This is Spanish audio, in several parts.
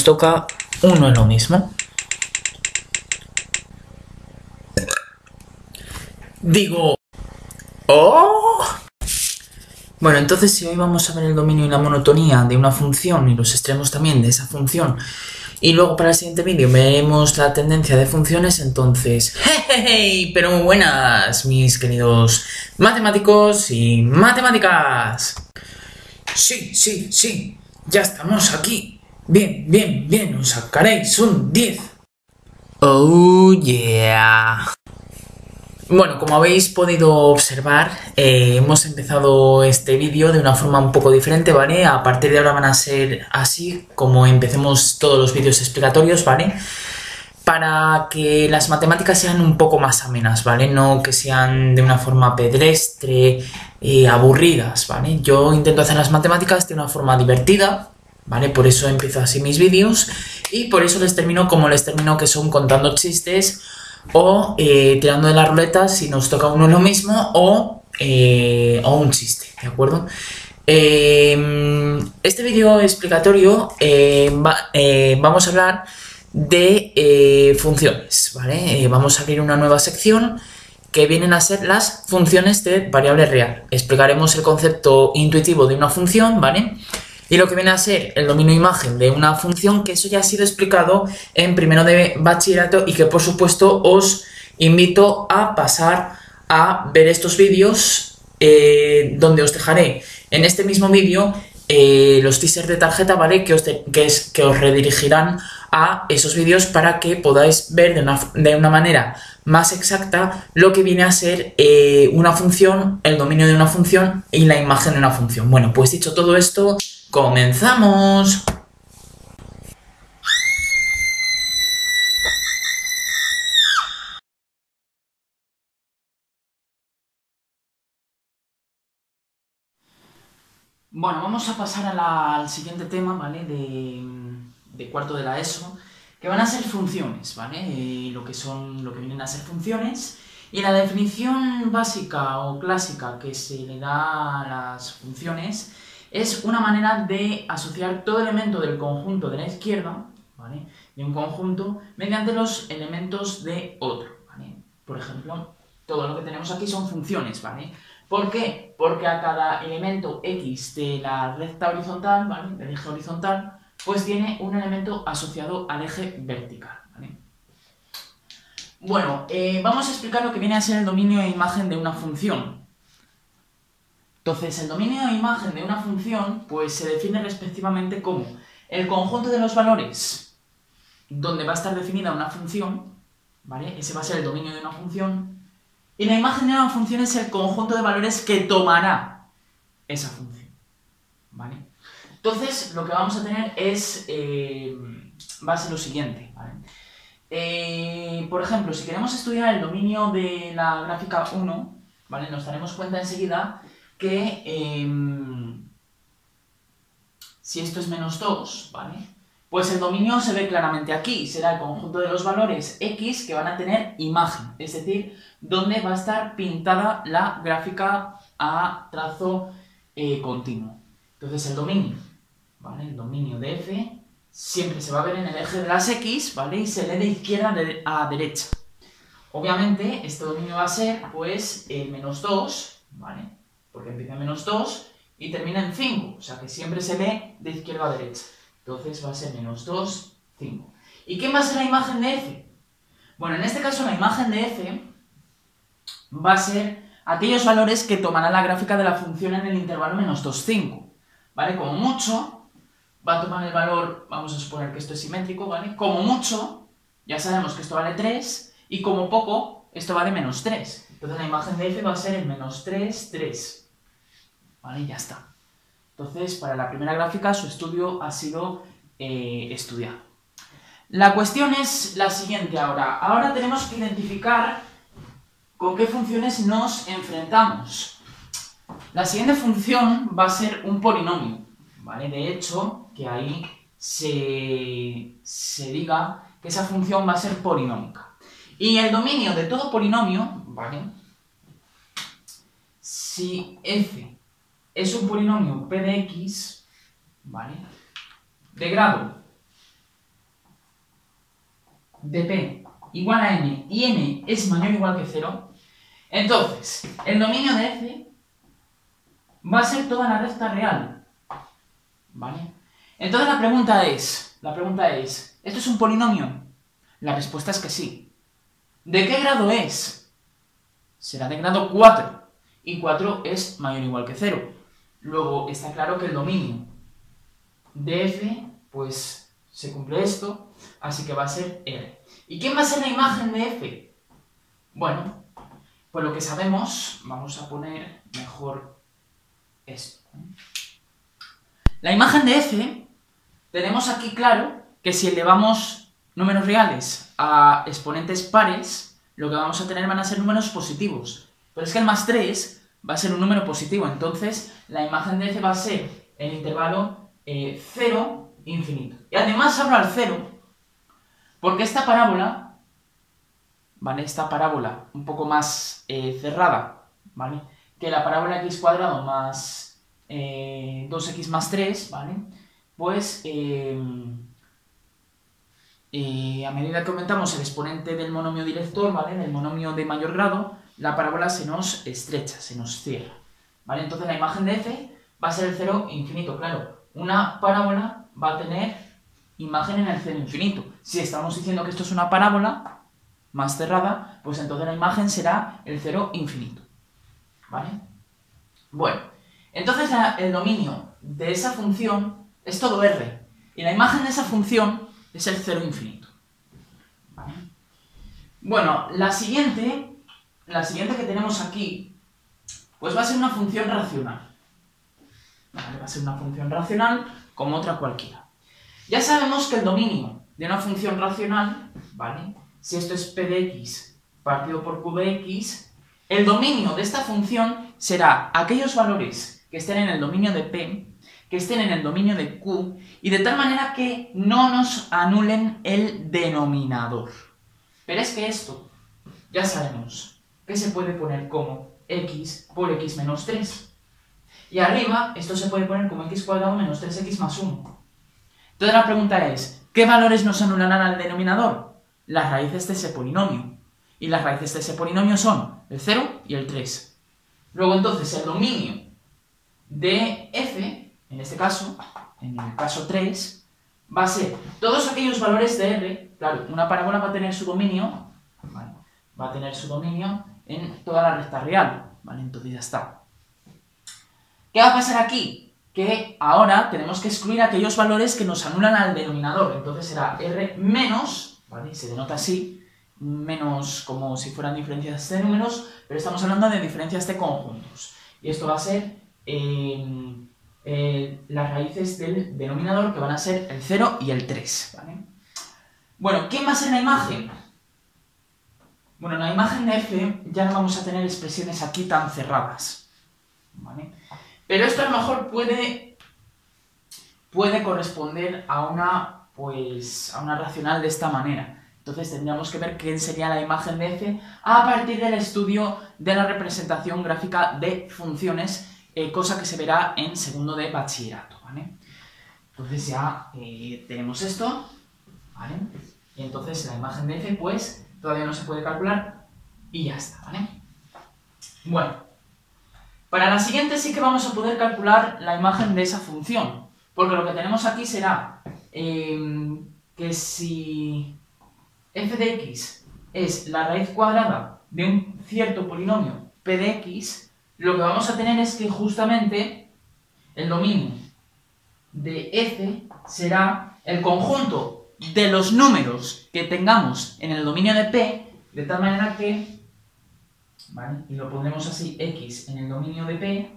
toca uno es lo mismo. Digo... ¡Oh! Bueno, entonces si hoy vamos a ver el dominio y la monotonía de una función y los extremos también de esa función, y luego para el siguiente vídeo veremos la tendencia de funciones, entonces... ¡Hey! Pero muy buenas, mis queridos matemáticos y matemáticas. Sí, ya estamos aquí. Bien, os sacaréis un 10. Oh yeah. Bueno, como habéis podido observar, hemos empezado este vídeo de una forma un poco diferente, ¿vale? A partir de ahora van a ser así como empecemos todos los vídeos explicatorios, ¿vale? Para que las matemáticas sean un poco más amenas, ¿vale? No que sean de una forma pedestre, aburridas, ¿vale? Yo intento hacer las matemáticas de una forma divertida, ¿vale? Por eso empiezo así mis vídeos y por eso les termino como les termino, que son contando chistes o tirando de la ruleta si nos toca uno lo mismo o un chiste, ¿de acuerdo? Este vídeo explicatorio vamos a hablar de funciones, ¿vale? Vamos a abrir una nueva sección que vienen a ser las funciones de variable real. Explicaremos el concepto intuitivo de una función, ¿vale? Y lo que viene a ser el dominio imagen de una función, que eso ya ha sido explicado en primero de bachillerato y que por supuesto os invito a pasar a ver estos vídeos, donde os dejaré en este mismo vídeo los teasers de tarjeta, ¿vale? Que os redirigirán a esos vídeos para que podáis ver de una manera más exacta lo que viene a ser una función, el dominio de una función y la imagen de una función. Bueno, pues dicho todo esto, ¡comenzamos! Bueno, vamos a pasar al siguiente tema, ¿vale? De cuarto de la ESO, que van a ser funciones, ¿vale? Lo que vienen a ser funciones. Y la definición básica o clásica que se le da a las funciones es una manera de asociar todo elemento del conjunto de la izquierda, ¿vale? De un conjunto mediante los elementos de otro, ¿vale? Por ejemplo, todo lo que tenemos aquí son funciones, ¿vale? ¿Por qué? Porque a cada elemento X de la recta horizontal, ¿vale? Del eje horizontal, pues tiene un elemento asociado al eje vertical, ¿vale? Bueno, vamos a explicar lo que viene a ser el dominio e imagen de una función. Entonces, el dominio e imagen de una función, pues se define respectivamente como el conjunto de los valores donde va a estar definida una función, ¿vale? Ese va a ser el dominio de una función. Y la imagen de una función es el conjunto de valores que tomará esa función, ¿vale? Entonces, lo que vamos a tener es, va a ser lo siguiente, ¿vale? Por ejemplo, si queremos estudiar el dominio de la gráfica 1, ¿vale? Nos daremos cuenta enseguida que si esto es menos 2, ¿vale? Pues el dominio se ve claramente aquí, será el conjunto de los valores X que van a tener imagen, es decir, donde va a estar pintada la gráfica a trazo continuo. Entonces el dominio, ¿vale? El dominio de F siempre se va a ver en el eje de las X, ¿vale? Y se lee de izquierda a derecha. Obviamente este dominio va a ser, pues, el menos 2, ¿vale? Porque empieza en menos 2 y termina en 5, o sea que siempre se lee de izquierda a derecha. Entonces va a ser menos 2, 5. ¿Y qué va a ser la imagen de F? Bueno, en este caso la imagen de F va a ser aquellos valores que tomará la gráfica de la función en el intervalo menos 2, 5. ¿Vale? Como mucho, va a tomar el valor, vamos a suponer que esto es simétrico, ¿vale? Como mucho, ya sabemos que esto vale 3, y como poco, esto vale menos 3. Entonces la imagen de F va a ser el menos 3, 3. ¿Vale? Y ya está. Entonces, para la primera gráfica, su estudio ha sido estudiado. La cuestión es la siguiente ahora. Ahora tenemos que identificar con qué funciones nos enfrentamos. La siguiente función va a ser un polinomio, ¿vale? De hecho, que ahí se diga que esa función va a ser polinómica. Y el dominio de todo polinomio, ¿vale? Si f es un polinomio p de x, ¿vale? De grado de P igual a n y n es mayor o igual que 0, entonces el dominio de F va a ser toda la recta real, ¿vale? Entonces la pregunta es, ¿esto es un polinomio? La respuesta es que sí. ¿De qué grado es? Será de grado 4, y 4 es mayor o igual que 0. Luego está claro que el dominio de F, pues se cumple esto, así que va a ser R. ¿Y quién va a ser la imagen de F? Bueno, pues lo que sabemos, vamos a poner mejor esto. La imagen de F, tenemos aquí claro que si elevamos números reales a exponentes pares, lo que vamos a tener van a ser números positivos. Pero es que el más 3 va a ser un número positivo, entonces la imagen de F va a ser el intervalo 0, infinito. Y además abro al 0, porque esta parábola, ¿vale? Esta parábola un poco más cerrada, ¿vale? Que la parábola x cuadrado más 2x más 3, ¿vale? Pues a medida que aumentamos el exponente del monomio director, ¿vale? Del monomio de mayor grado, la parábola se nos estrecha, se nos cierra, ¿vale? Entonces la imagen de F va a ser el 0 infinito, claro. Una parábola va a tener imagen en el 0 infinito. Si estamos diciendo que esto es una parábola más cerrada, pues entonces la imagen será el 0 infinito, ¿vale? Bueno, entonces el dominio de esa función es todo R, y la imagen de esa función es el 0 infinito, ¿vale? Bueno, la siguiente que tenemos aquí, pues va a ser una función racional, ¿vale? Va a ser una función racional como otra cualquiera. Ya sabemos que el dominio de una función racional, ¿vale? Si esto es p de x partido por q de x, el dominio de esta función será aquellos valores que estén en el dominio de p, que estén en el dominio de q, y de tal manera que no nos anulen el denominador. Pero es que esto, ya sabemos que se puede poner como x por x menos 3. Y arriba, esto se puede poner como x cuadrado menos 3x más 1. Entonces la pregunta es, ¿qué valores nos anularán al denominador? Las raíces de ese polinomio. Y las raíces de ese polinomio son el 0 y el 3. Luego entonces el dominio de f, en este caso, en el caso 3, va a ser todos aquellos valores de r. Claro, una parábola va a tener su dominio, ¿vale? Va a tener su dominio en toda la recta real, ¿vale? Entonces ya está. ¿Qué va a pasar aquí? Que ahora tenemos que excluir aquellos valores que nos anulan al denominador. Entonces será r menos, ¿vale? Se denota así, menos como si fueran diferencias de números, pero estamos hablando de diferencias de conjuntos. Y esto va a ser las raíces del denominador, que van a ser el 0 y el 3, ¿vale? Bueno, ¿quién va a ser la imagen? Bueno, en la imagen de f ya no vamos a tener expresiones aquí tan cerradas, ¿vale? Pero esto a lo mejor puede corresponder a una racional de esta manera. Entonces tendríamos que ver quién sería la imagen de f a partir del estudio de la representación gráfica de funciones, cosa que se verá en segundo de bachillerato, ¿vale? Entonces ya tenemos esto, ¿vale? Y entonces la imagen de f, pues, todavía no se puede calcular y ya está, ¿vale? Bueno, para la siguiente sí que vamos a poder calcular la imagen de esa función, porque lo que tenemos aquí será que si f de x es la raíz cuadrada de un cierto polinomio p de x, lo que vamos a tener es que justamente el dominio de f será el conjunto de los números que tengamos en el dominio de p, de tal manera que, ¿vale? Y lo pondremos así, x en el dominio de p,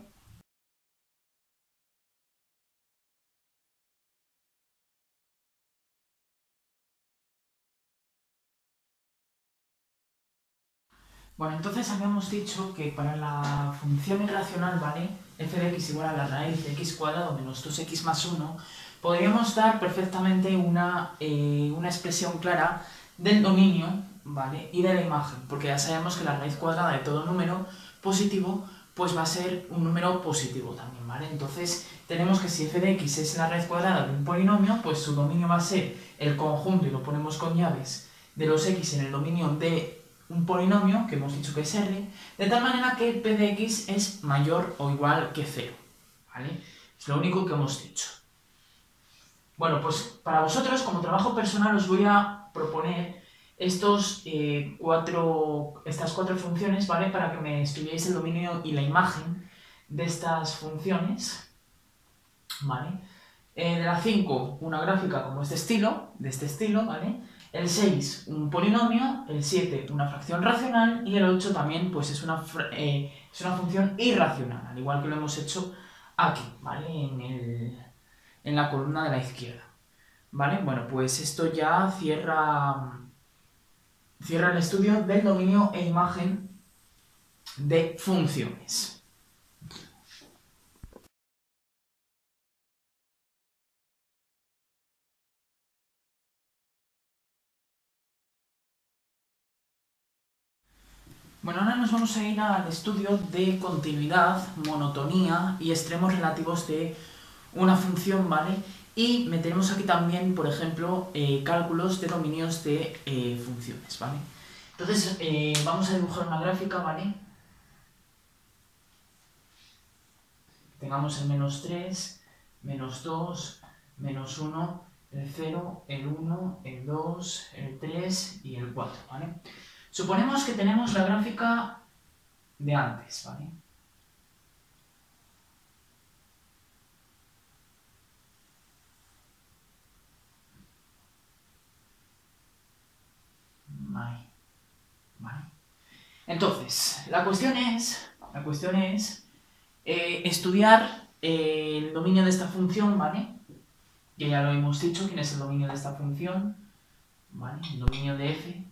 bueno, entonces habíamos dicho que para la función irracional, ¿vale? F de x igual a la raíz de x cuadrado menos 2x más 1, podríamos dar perfectamente una expresión clara del dominio, ¿vale? Y de la imagen, porque ya sabemos que la raíz cuadrada de todo número positivo, pues va a ser un número positivo también, ¿vale? Entonces tenemos que si f de x es la raíz cuadrada de un polinomio, pues su dominio va a ser el conjunto, y lo ponemos con llaves, de los x en el dominio de un polinomio, que hemos dicho que es R, de tal manera que p de x es mayor o igual que 0, ¿vale? Es lo único que hemos dicho. Bueno, pues para vosotros, como trabajo personal, os voy a proponer estas cuatro funciones, ¿vale? Para que me estudiéis el dominio y la imagen de estas funciones, ¿vale? De la 5, una gráfica como de este estilo, ¿vale? El 6, un polinomio, el 7, una fracción racional, y el 8 también, pues es una función irracional, al igual que lo hemos hecho aquí, ¿vale? En la columna de la izquierda, ¿vale? Bueno, pues esto ya cierra el estudio del dominio e imagen de funciones. Bueno, ahora nos vamos a ir al estudio de continuidad, monotonía y extremos relativos de una función, ¿vale? Y meteremos aquí también, por ejemplo, cálculos de dominios de funciones, ¿vale? Entonces, vamos a dibujar una gráfica, ¿vale? Tengamos el -3, -2, -1, el 0, el 1, el 2, el 3 y el 4, ¿vale? Suponemos que tenemos la gráfica de antes, ¿vale? Vale. Entonces, la cuestión es estudiar el dominio de esta función, ¿vale? Que ya lo hemos dicho, ¿quién es el dominio de esta función? ¿Vale? El dominio de f.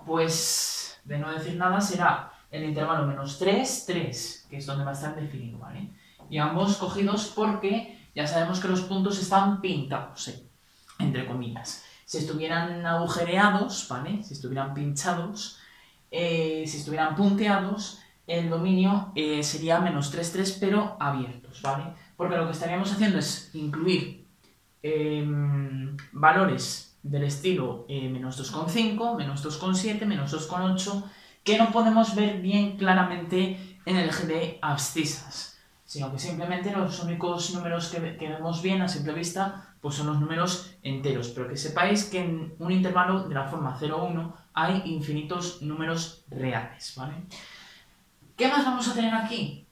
Pues, de no decir nada, será el intervalo -3, 3, que es donde va a estar definido, ¿vale? Y ambos cogidos porque ya sabemos que los puntos están pintados, entre comillas. Si estuvieran agujereados, ¿vale? Si estuvieran pinchados, si estuvieran punteados, el dominio sería -3, 3, pero abiertos, ¿vale? Porque lo que estaríamos haciendo es incluir valores del estilo -2,5, -2,7, -2,8, que no podemos ver bien claramente en el eje de abscisas, sino que simplemente los únicos números que vemos bien a simple vista pues son los números enteros, pero que sepáis que en un intervalo de la forma 0, 1 hay infinitos números reales, ¿vale? ¿Qué más vamos a tener aquí?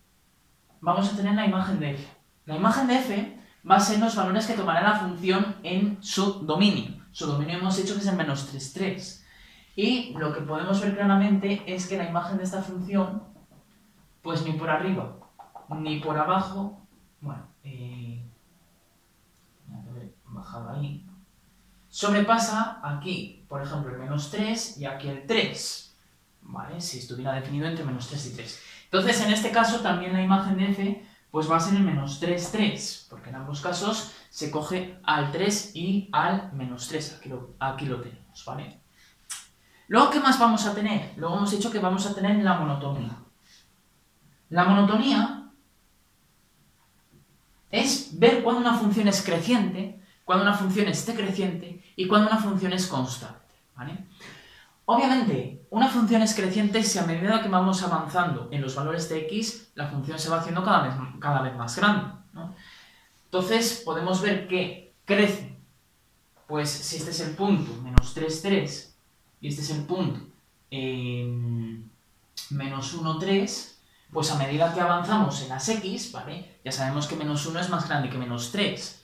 Vamos a tener la imagen de f. La imagen de f va a ser los valores que tomará la función en su dominio. Su dominio hemos dicho que es el -3, 3. Y lo que podemos ver claramente es que la imagen de esta función, pues ni por arriba ni por abajo, bueno, bajado ahí, sobrepasa aquí, por ejemplo, el -3 y aquí el 3, ¿vale? Si estuviera definido entre -3 y 3. Entonces, en este caso, también la imagen de f pues va a ser el -3, 3, porque en ambos casos se coge al 3 y al -3, aquí lo tenemos, ¿vale? Luego, ¿qué más vamos a tener? Luego hemos dicho que vamos a tener la monotonía. La monotonía es ver cuándo una función es creciente, cuándo una función es decreciente y cuándo una función es constante, ¿vale? Obviamente, una función es creciente si a medida que vamos avanzando en los valores de x, la función se va haciendo cada vez más grande, ¿no? Entonces, podemos ver que crece, pues si este es el punto -3, 3, y este es el punto -1, 3, pues a medida que avanzamos en las x, ¿vale? Ya sabemos que -1 es más grande que -3.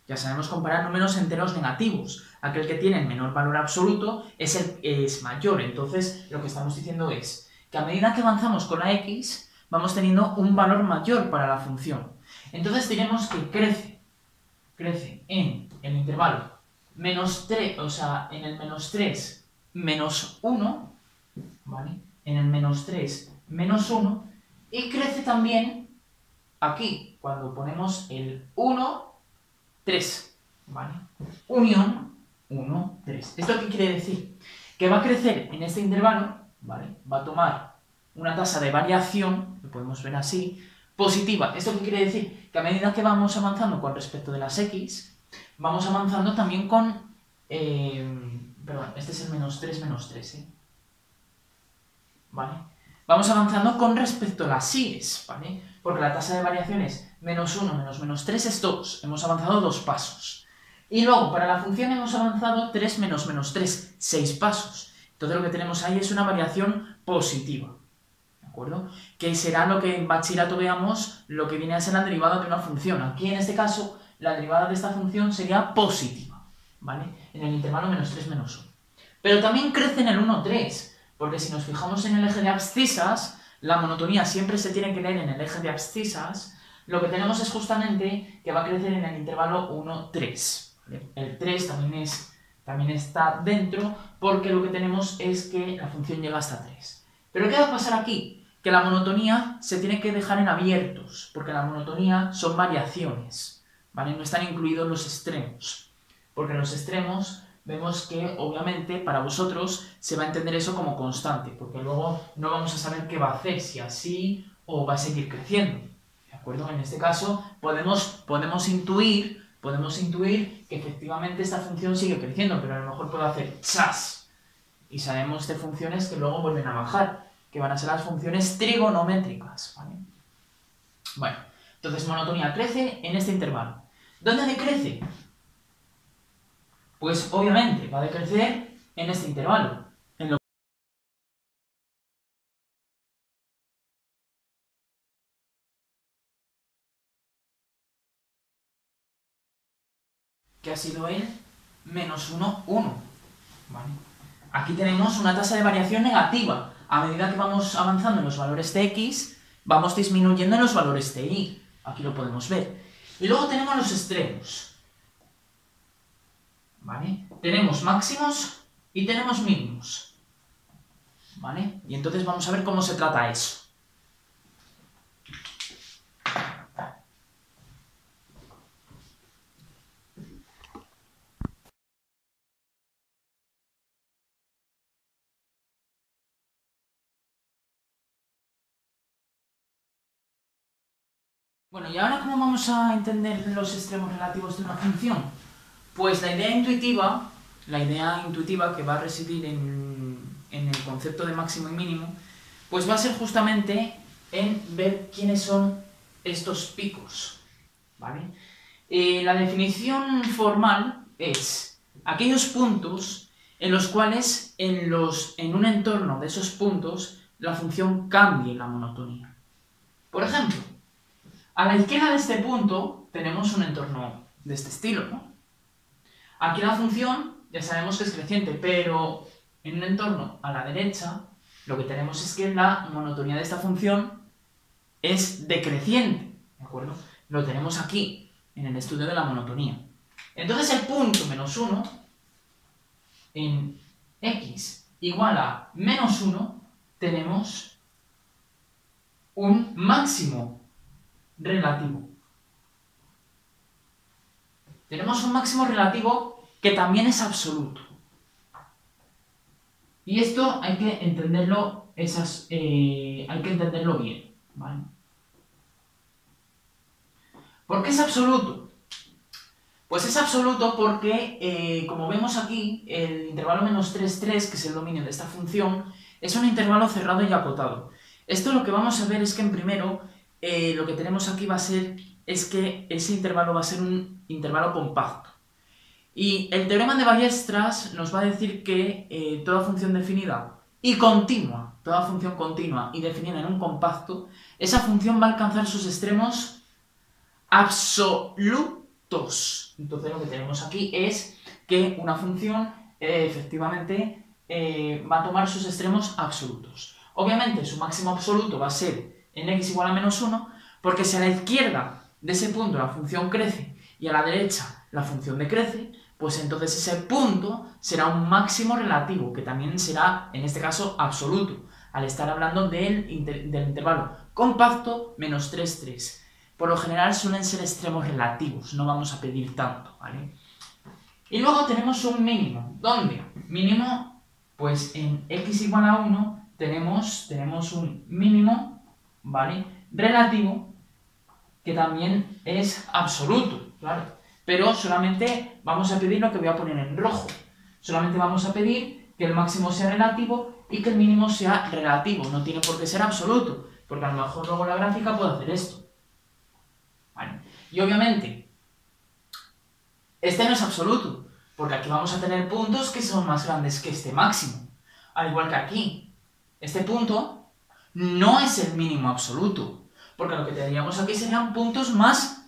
Ya sabemos comparar números enteros negativos. Aquel que tiene el menor valor absoluto es mayor. Entonces, lo que estamos diciendo es que a medida que avanzamos con la x, vamos teniendo un valor mayor para la función. Entonces diremos que crece en el intervalo -3, o sea, en el -3, -1, ¿vale? En el -3, -1, y crece también aquí, cuando ponemos el 1, 3, ¿vale? Unión 1, 3. ¿Esto qué quiere decir? Que va a crecer en este intervalo, ¿vale? Va a tomar una tasa de variación, lo podemos ver así, positiva. ¿Esto qué quiere decir? Que a medida que vamos avanzando con respecto de las x, vamos avanzando también con perdón, este es el menos 3, ¿eh? ¿Vale? Vamos avanzando con respecto a las i's, ¿vale? Porque la tasa de variación es -1 menos -3 es 2. Hemos avanzado 2 pasos. Y luego, para la función hemos avanzado 3 menos -3, 6 pasos. Entonces lo que tenemos ahí es una variación positiva. ¿De acuerdo? Que será lo que en bachillerato veamos lo que viene a ser la derivada de una función. Aquí, en este caso, la derivada de esta función sería positiva, ¿vale? En el intervalo -3, -1. Pero también crece en el 1, 3. Porque si nos fijamos en el eje de abscisas, la monotonía siempre se tiene que leer en el eje de abscisas, lo que tenemos es justamente que va a crecer en el intervalo 1, 3. ¿Vale? El 3 también está dentro porque lo que tenemos es que la función llega hasta 3. ¿Pero qué va a pasar aquí? Que la monotonía se tiene que dejar en abiertos, porque la monotonía son variaciones, ¿vale? No están incluidos los extremos, porque los extremos vemos que, obviamente, para vosotros se va a entender eso como constante, porque luego no vamos a saber qué va a hacer, si así o va a seguir creciendo, ¿de acuerdo? En este caso podemos intuir que efectivamente esta función sigue creciendo, pero a lo mejor puede hacer ¡chas! Y sabemos de funciones que luego vuelven a bajar, que van a ser las funciones trigonométricas, ¿vale? Bueno, entonces monotonía crece en este intervalo. ¿Dónde decrece? Pues obviamente va a decrecer en este intervalo. Que ha sido el -1, 1. ¿Vale? Aquí tenemos una tasa de variación negativa. A medida que vamos avanzando en los valores de x, vamos disminuyendo en los valores de y. Aquí lo podemos ver. Y luego tenemos los extremos. ¿Vale? Tenemos máximos y tenemos mínimos. ¿Vale? Y entonces vamos a ver cómo se trata eso. Bueno, ¿y ahora cómo vamos a entender los extremos relativos de una función? Pues la idea intuitiva que va a residir en el concepto de máximo y mínimo, pues va a ser justamente en ver quiénes son estos picos, ¿vale? La definición formal es aquellos puntos en los cuales en un entorno de esos puntos la función cambie la monotonía. Por ejemplo, a la izquierda de este punto tenemos un entorno de este estilo, ¿no? Aquí la función ya sabemos que es creciente, pero en un entorno a la derecha lo que tenemos es que la monotonía de esta función es decreciente, ¿de acuerdo? Lo tenemos aquí, en el estudio de la monotonía. Entonces el punto -1 en x igual a -1 tenemos un máximo relativo. Tenemos un máximo relativo que también es absoluto. Y esto hay que entenderlo, bien, ¿vale? ¿Por qué es absoluto? Pues es absoluto porque, como vemos aquí, el intervalo -3, 3, que es el dominio de esta función, es un intervalo cerrado y acotado. Esto lo que vamos a ver es que en primero, lo que tenemos aquí es que ese intervalo va a ser un intervalo compacto. Y el teorema de Weierstrass nos va a decir que toda función definida y continua, toda función continua y definida en un compacto, esa función va a alcanzar sus extremos absolutos. Entonces lo que tenemos aquí es que una función efectivamente va a tomar sus extremos absolutos. Obviamente su máximo absoluto va a ser en x igual a -1, porque si a la izquierda de ese punto la función crece y a la derecha la función decrece, pues entonces ese punto será un máximo relativo, que también será, en este caso, absoluto, al estar hablando del intervalo compacto -3, 3. Por lo general suelen ser extremos relativos, no vamos a pedir tanto, ¿vale? Y luego tenemos un mínimo. ¿Dónde? Mínimo, pues en x igual a 1 tenemos un mínimo, ¿vale? Relativo, que también es absoluto, claro. Pero solamente vamos a pedir lo que voy a poner en rojo. Solamente vamos a pedir que el máximo sea relativo y que el mínimo sea relativo. No tiene por qué ser absoluto, porque a lo mejor luego la gráfica puede hacer esto. ¿Vale? Y obviamente, este no es absoluto, porque aquí vamos a tener puntos que son más grandes que este máximo. Al igual que aquí, este punto no es el mínimo absoluto, porque lo que tendríamos aquí serían puntos más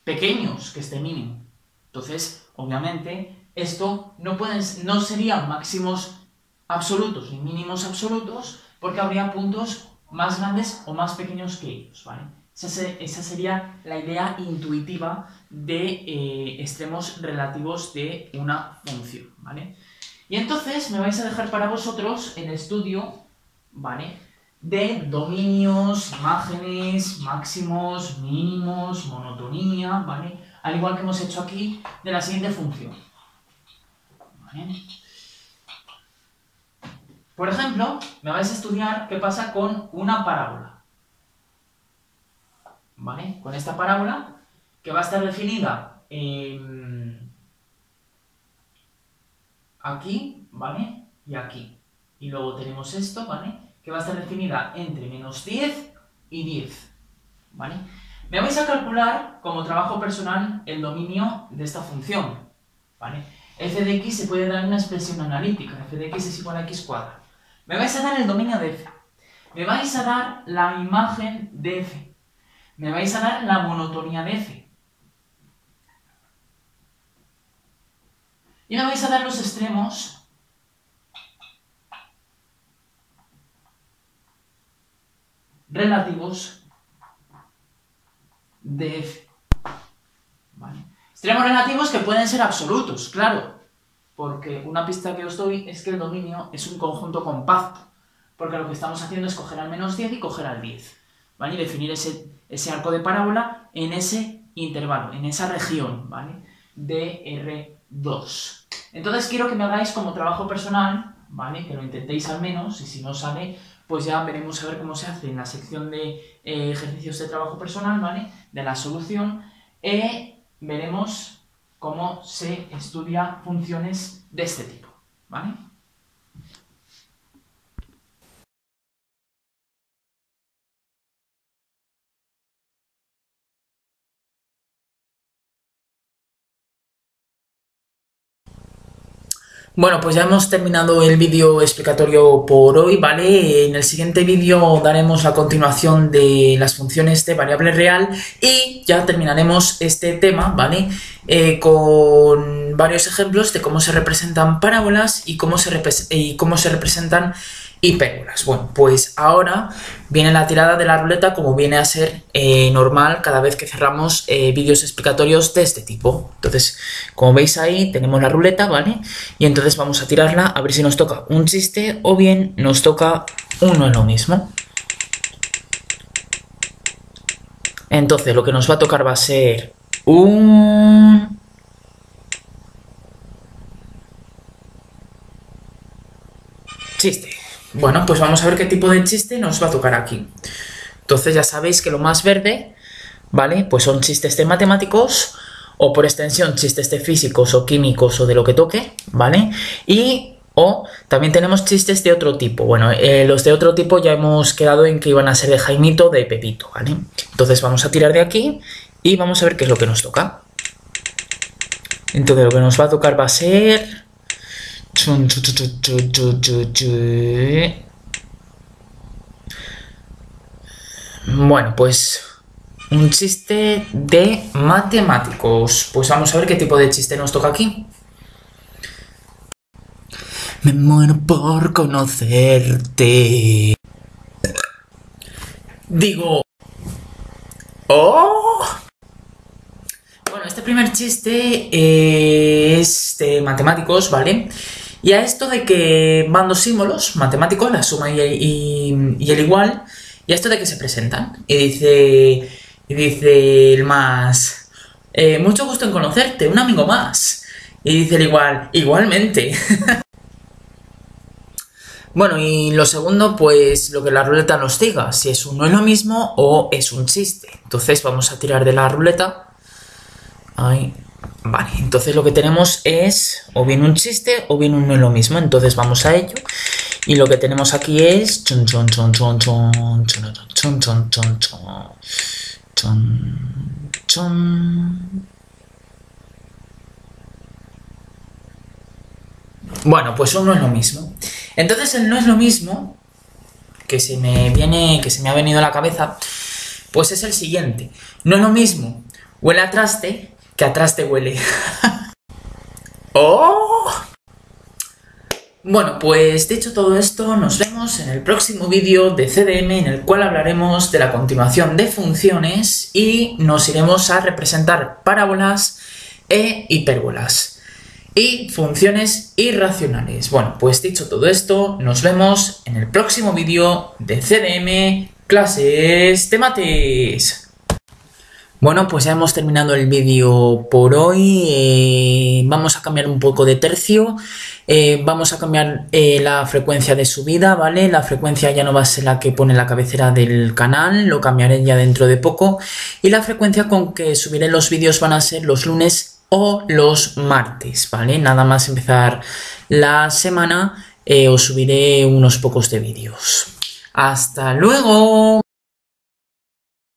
pequeños que este mínimo. Entonces, obviamente, esto no serían máximos absolutos ni mínimos absolutos, porque habría puntos más grandes o más pequeños que ellos, ¿vale? Esa sería la idea intuitiva de extremos relativos de una función, ¿vale? Y entonces me vais a dejar para vosotros el estudio, ¿vale?, de dominios, imágenes, máximos, mínimos, monotonía, ¿vale? Al igual que hemos hecho aquí de la siguiente función, ¿vale? Por ejemplo, me vais a estudiar qué pasa con una parábola, ¿vale? Con esta parábola que va a estar definida aquí, ¿vale? Y aquí. Y luego tenemos esto, ¿vale?, que va a estar definida entre menos 10 y 10, ¿vale? Me vais a calcular como trabajo personal el dominio de esta función, ¿vale? F de x se puede dar en una expresión analítica, f de x es igual a x cuadrado. Me vais a dar el dominio de f, me vais a dar la imagen de f, me vais a dar la monotonía de f, y me vais a dar los extremos relativos de f, ¿vale? Extremos relativos que pueden ser absolutos, claro, porque una pista que os doy es que el dominio es un conjunto compacto, porque lo que estamos haciendo es coger al menos 10 y coger al 10, ¿vale? Y definir ese arco de parábola en ese intervalo, en esa región, ¿vale?, de R2. Entonces quiero que me hagáis como trabajo personal, ¿vale?, que lo intentéis al menos, y si no sale, pues ya veremos a ver cómo se hace en la sección de ejercicios de trabajo personal, ¿vale?, de la solución, veremos cómo se estudia funciones de este tipo, ¿vale? Bueno, pues ya hemos terminado el vídeo explicatorio por hoy, ¿vale? En el siguiente vídeo daremos la continuación de las funciones de variable real y ya terminaremos este tema, ¿vale?, con varios ejemplos de cómo se representan parábolas y cómo se representan hipérbolas. Bueno, pues ahora viene la tirada de la ruleta, como viene a ser normal cada vez que cerramos vídeos explicatorios de este tipo. Entonces, como veis ahí, tenemos la ruleta, ¿vale? Y entonces vamos a tirarla a ver si nos toca un chiste o bien nos toca uno en lo mismo. Entonces, lo que nos va a tocar va a ser un chiste. Bueno, pues vamos a ver qué tipo de chiste nos va a tocar aquí. Entonces ya sabéis que lo más verde, ¿vale?, pues son chistes de matemáticos o por extensión chistes de físicos o químicos o de lo que toque, ¿vale? O también tenemos chistes de otro tipo. Bueno, los de otro tipo ya hemos quedado en que iban a ser de Jaimito, de Pepito, ¿vale? Entonces vamos a tirar de aquí y vamos a ver qué es lo que nos toca. Entonces lo que nos va a tocar va a ser... Bueno, pues un chiste de matemáticos. Pues vamos a ver qué tipo de chiste nos toca aquí. Me muero por conocerte. Digo... ¡Oh! Bueno, este primer chiste es de matemáticos, ¿vale? Y a esto de que van dos símbolos matemáticos, la suma y el igual, y a esto de que se presentan. Y dice el más, mucho gusto en conocerte, un amigo más. Y dice el igual, igualmente. Bueno, y lo segundo, pues lo que la ruleta nos diga, si es un no es lo mismo o es un chiste. Entonces vamos a tirar de la ruleta. Ahí. Vale, entonces lo que tenemos es o bien un chiste o bien un no es lo mismo. Entonces vamos a ello. Y lo que tenemos aquí es... chon, chon, chon, chon, chon, chon, chon, chon, chon, chon, chon, chon. Bueno, pues un no es lo mismo. Entonces el no es lo mismo que se me ha venido a la cabeza, pues es el siguiente. No es lo mismo huele a traste que a traste huele. ¡Oh! Bueno, pues dicho todo esto, nos vemos en el próximo vídeo de CDM en el cual hablaremos de la continuación de funciones y nos iremos a representar parábolas e hipérbolas y funciones irracionales. Bueno, pues dicho todo esto, nos vemos en el próximo vídeo de CDM Clases de Mates. Bueno, pues ya hemos terminado el vídeo por hoy. Vamos a cambiar un poco de tercio. Vamos a cambiar la frecuencia de subida, ¿vale? La frecuencia ya no va a ser la que pone la cabecera del canal, lo cambiaré ya dentro de poco. Y la frecuencia con que subiré los vídeos van a ser los lunes o los martes, ¿vale? Nada más empezar la semana, os subiré unos pocos de vídeos. ¡Hasta luego!